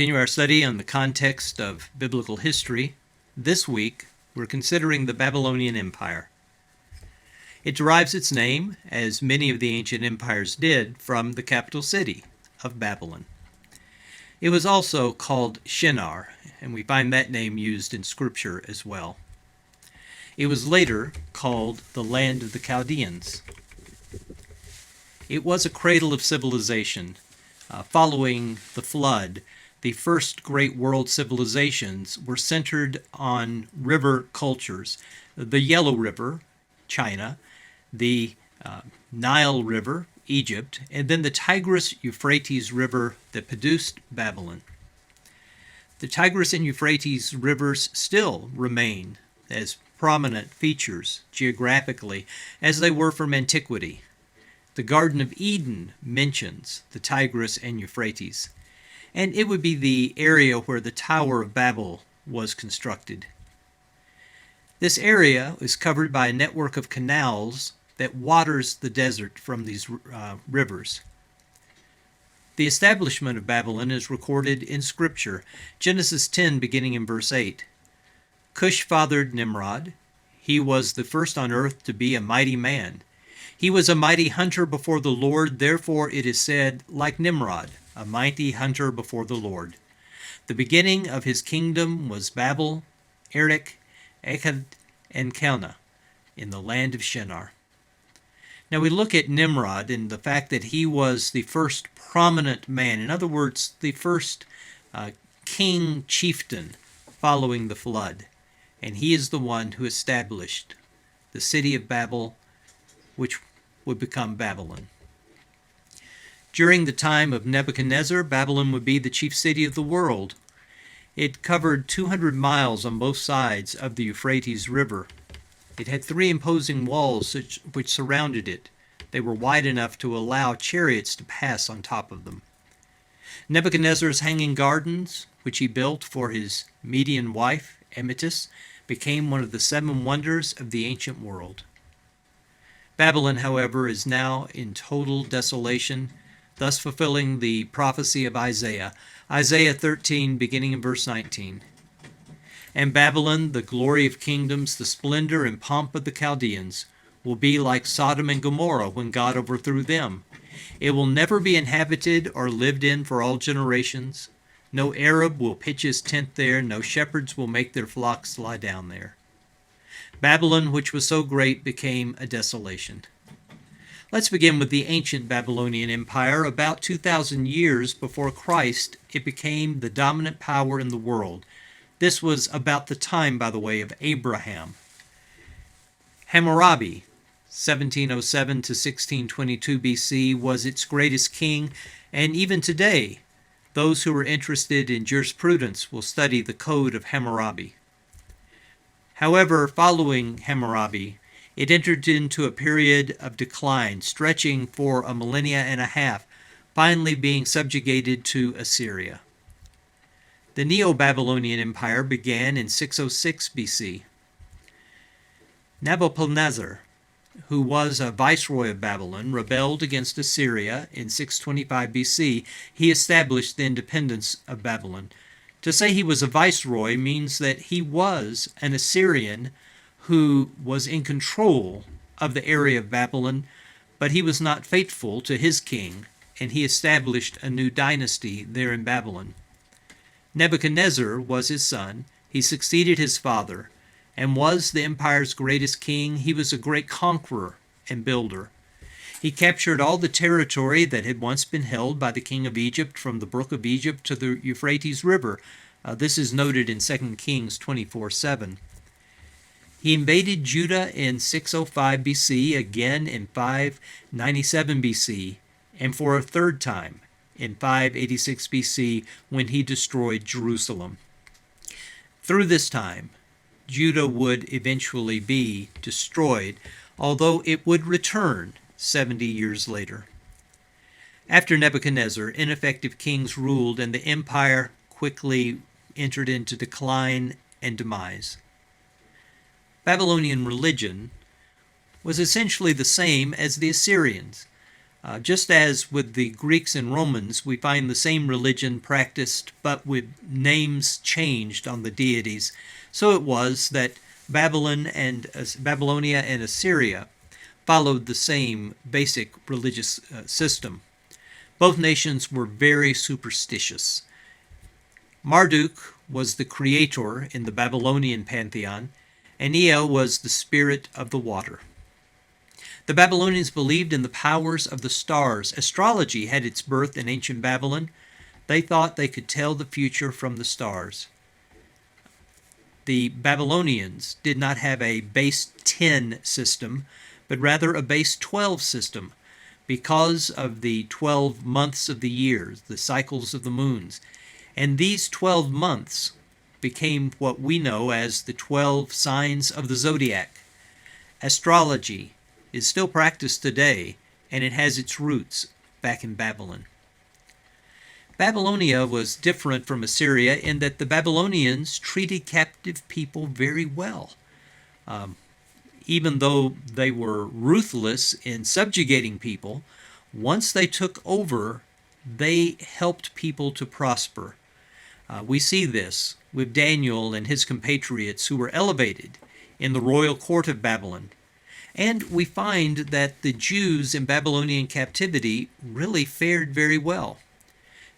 continue our study on the context of biblical history. This week, we're considering the Babylonian Empire. It derives its name, as many of the ancient empires did, from the capital city of Babylon. It was also called Shinar, and we find that name used in Scripture as well. It was later called the land of the Chaldeans. It was a cradle of civilization. Following the flood, the first great world civilizations were centered on river cultures. The Yellow River, China, the Nile River, Egypt, and then the Tigris-Euphrates River that produced Babylon. The Tigris and Euphrates rivers still remain as prominent features geographically as they were from antiquity. The Garden of Eden mentions the Tigris and Euphrates, and it would be the area where the Tower of Babel was constructed. This area is covered by a network of canals that waters the desert from these rivers. The establishment of Babylon is recorded in Scripture. Genesis 10, beginning in verse 8. Cush fathered Nimrod. He was the first on earth to be a mighty man. He was a mighty hunter before the Lord, therefore it is said, like Nimrod, a mighty hunter before the Lord. The beginning of his kingdom was Babel, Erech, Akkad, and Calneh, in the land of Shinar. Now we look at Nimrod and the fact that he was the first prominent man, in other words, the first king chieftain following the flood. And he is the one who established the city of Babel, which would become Babylon. During the time of Nebuchadnezzar, Babylon would be the chief city of the world. It covered 200 miles on both sides of the Euphrates River. It had 3 imposing walls which surrounded it. They were wide enough to allow chariots to pass on top of them. Nebuchadnezzar's hanging gardens, which he built for his Median wife, Amytis, became one of the 7 wonders of the ancient world. Babylon, however, is now in total desolation, thus fulfilling the prophecy of Isaiah. Isaiah 13, beginning in verse 19. And Babylon, the glory of kingdoms, the splendor and pomp of the Chaldeans, will be like Sodom and Gomorrah when God overthrew them. It will never be inhabited or lived in for all generations. No Arab will pitch his tent there, no shepherds will make their flocks lie down there. Babylon, which was so great, became a desolation. Let's begin with the ancient Babylonian Empire. About 2,000 years before Christ, it became the dominant power in the world. This was about the time, by the way, of Abraham. Hammurabi, 1707 to 1622 BC, was its greatest king, and even today, those who are interested in jurisprudence will study the Code of Hammurabi. However, following Hammurabi, it entered into a period of decline, stretching for a millennia and a half, finally being subjugated to Assyria. The Neo-Babylonian Empire began in 606 BC. Nabopolassar, who was a viceroy of Babylon, rebelled against Assyria in 625 BC. He established the independence of Babylon. To say he was a viceroy means that he was an Assyrian who was in control of the area of Babylon, but he was not faithful to his king, and he established a new dynasty there in Babylon. Nebuchadnezzar was his son. He succeeded his father and was the empire's greatest king. He was a great conqueror and builder. He captured all the territory that had once been held by the king of Egypt from the brook of Egypt to the Euphrates River. This is noted in 2 Kings 24:7. He invaded Judah in 605 BC, again in 597 BC, and for a third time in 586 BC when he destroyed Jerusalem. Through this time, Judah would eventually be destroyed, although it would return 70 years later. After Nebuchadnezzar, ineffective kings ruled, and the empire quickly entered into decline and demise. Babylonian religion was essentially the same as the Assyrians. Just as with the Greeks and Romans, we find the same religion practiced but with names changed on the deities. So it was that Babylonia and Assyria followed the same basic religious system. Both nations were very superstitious. Marduk was the creator in the Babylonian pantheon, and Ea was the spirit of the water. The Babylonians believed in the powers of the stars. Astrology had its birth in ancient Babylon. They thought they could tell the future from the stars. The Babylonians did not have a base 10 system, but rather a base 12 system because of the 12 months of the year, the cycles of the moons. And these 12 months became what we know as the 12 signs of the zodiac. Astrology is still practiced today, and it has its roots back in Babylon. Babylonia was different from Assyria in that the Babylonians treated captive people very well. Even though they were ruthless in subjugating people, once they took over, they helped people to prosper. We see this with Daniel and his compatriots who were elevated in the royal court of Babylon. And we find that the Jews in Babylonian captivity really fared very well.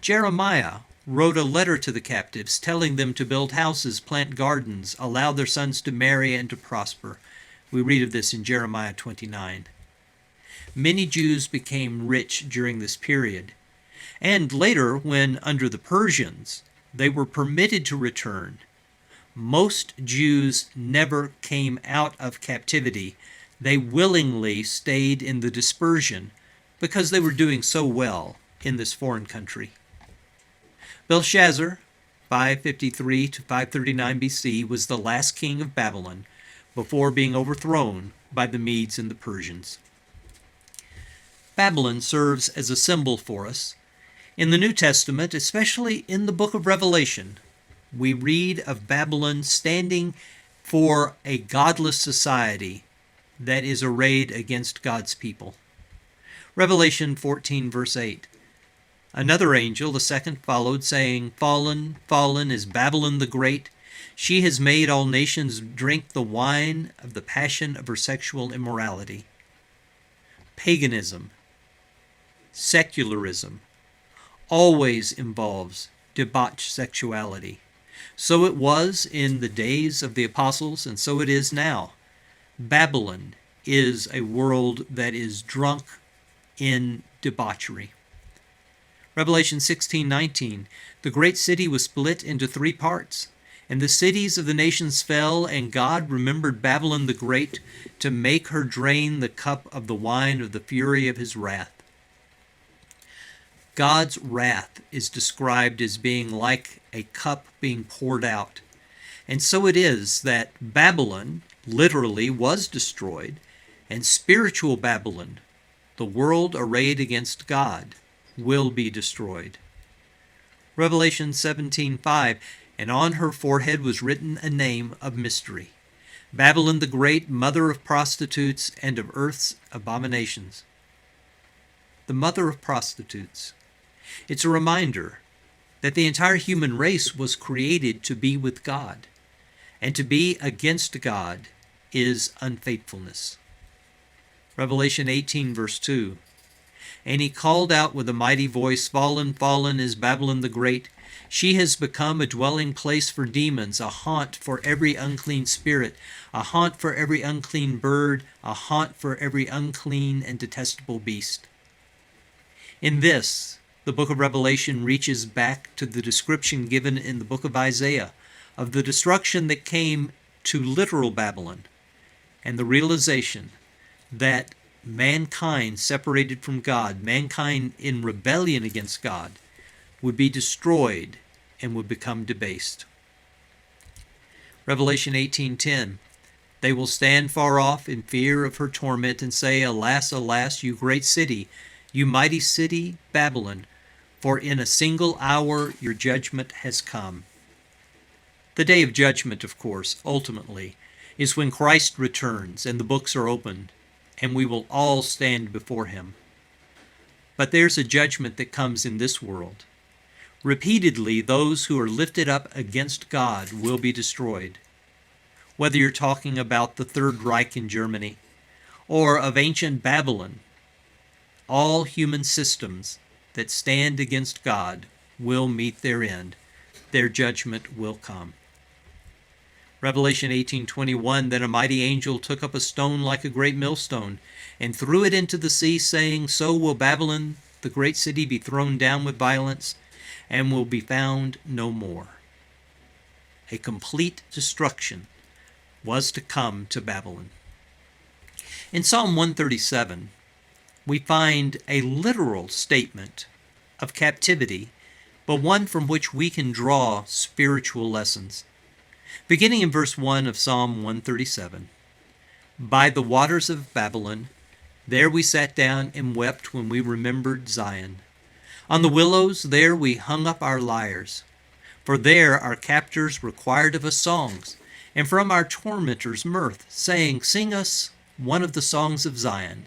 Jeremiah wrote a letter to the captives telling them to build houses, plant gardens, allow their sons to marry and to prosper. We read of this in Jeremiah 29. Many Jews became rich during this period. And later, when under the Persians, they were permitted to return. Most Jews never came out of captivity. They willingly stayed in the dispersion because they were doing so well in this foreign country. Belshazzar, 553 to 539 BC, was the last king of Babylon before being overthrown by the Medes and the Persians. Babylon serves as a symbol for us. In the New Testament, especially in the book of Revelation, we read of Babylon standing for a godless society that is arrayed against God's people. Revelation 14, verse 8. Another angel, the second, followed, saying, "Fallen, fallen is Babylon the Great. She has made all nations drink the wine of the passion of her sexual immorality." Paganism, secularism, always involves debauched sexuality. So it was in the days of the apostles, and so it is now. Babylon is a world that is drunk in debauchery. Revelation 16:19, the great city was split into 3 parts, and the cities of the nations fell, and God remembered Babylon the Great to make her drain the cup of the wine of the fury of his wrath. God's wrath is described as being like a cup being poured out. And so it is that Babylon literally was destroyed, and spiritual Babylon, the world arrayed against God, will be destroyed. Revelation 17:5, and on her forehead was written a name of mystery, Babylon the Great, mother of prostitutes and of earth's abominations. The mother of prostitutes. It's a reminder that the entire human race was created to be with God, and to be against God is unfaithfulness. Revelation 18, verse 2. And he called out with a mighty voice, "Fallen, fallen is Babylon the Great. She has become a dwelling place for demons, a haunt for every unclean spirit, a haunt for every unclean bird, a haunt for every unclean and detestable beast." In this, the book of Revelation reaches back to the description given in the book of Isaiah of the destruction that came to literal Babylon, and the realization that mankind separated from God, mankind in rebellion against God, would be destroyed and would become debased. Revelation 18:10, they will stand far off in fear of her torment and say, "Alas, alas, you great city, you mighty city, Babylon, for in a single hour your judgment has come." The day of judgment, of course, ultimately, is when Christ returns and the books are opened, and we will all stand before him. But there's a judgment that comes in this world. Repeatedly, those who are lifted up against God will be destroyed. Whether you're talking about the Third Reich in Germany or of ancient Babylon, all human systems that stand against God will meet their end. Their judgment will come. Revelation 18:21, then a mighty angel took up a stone like a great millstone and threw it into the sea, saying, so will Babylon, the great city, be thrown down with violence and will be found no more. A complete destruction was to come to Babylon. In Psalm 137, we find a literal statement of captivity, but one from which we can draw spiritual lessons. Beginning in verse 1 of Psalm 137, by the waters of Babylon, there we sat down and wept when we remembered Zion. On the willows there we hung up our lyres, for there our captors required of us songs, and from our tormentors mirth, saying, sing us one of the songs of Zion.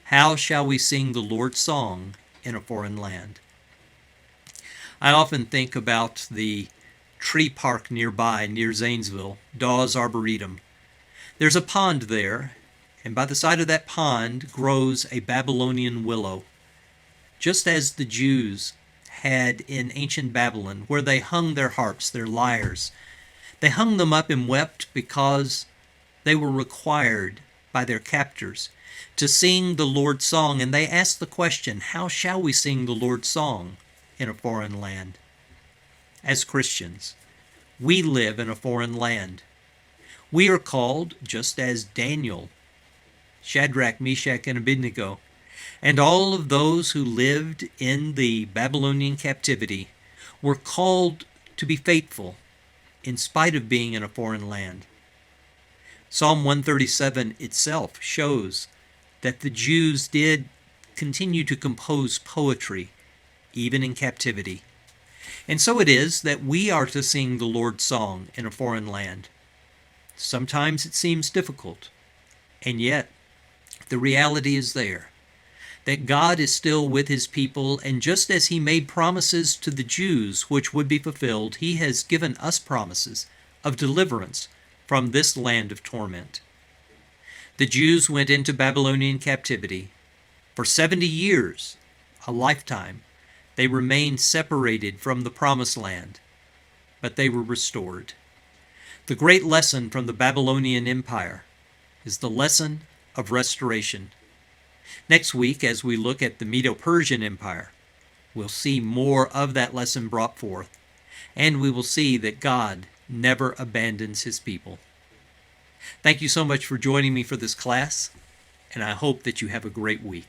How shall we sing the Lord's song in a foreign land? I often think about the tree park nearby, near Zanesville, Dawes Arboretum. There's a pond there, and by the side of that pond grows a Babylonian willow, just as the Jews had in ancient Babylon, where they hung their harps, their lyres. They hung them up and wept because they were required by their captors to sing the Lord's song, and they asked the question, how shall we sing the Lord's song in a foreign land? As Christians, we live in a foreign land. We are called, just as Daniel, Shadrach, Meshach, and Abednego, and all of those who lived in the Babylonian captivity were called to be faithful in spite of being in a foreign land. Psalm 137 itself shows that the Jews did continue to compose poetry even in captivity. And so it is that we are to sing the Lord's song in a foreign land. Sometimes it seems difficult, and yet the reality is there, that God is still with his people, and just as he made promises to the Jews which would be fulfilled, he has given us promises of deliverance from this land of torment. The Jews went into Babylonian captivity. For 70 years, a lifetime, they remained separated from the promised land, but they were restored. The great lesson from the Babylonian Empire is the lesson of restoration. Next week, as we look at the Medo-Persian Empire, we'll see more of that lesson brought forth, and we will see that God never abandons his people. Thank you so much for joining me for this class, and I hope that you have a great week.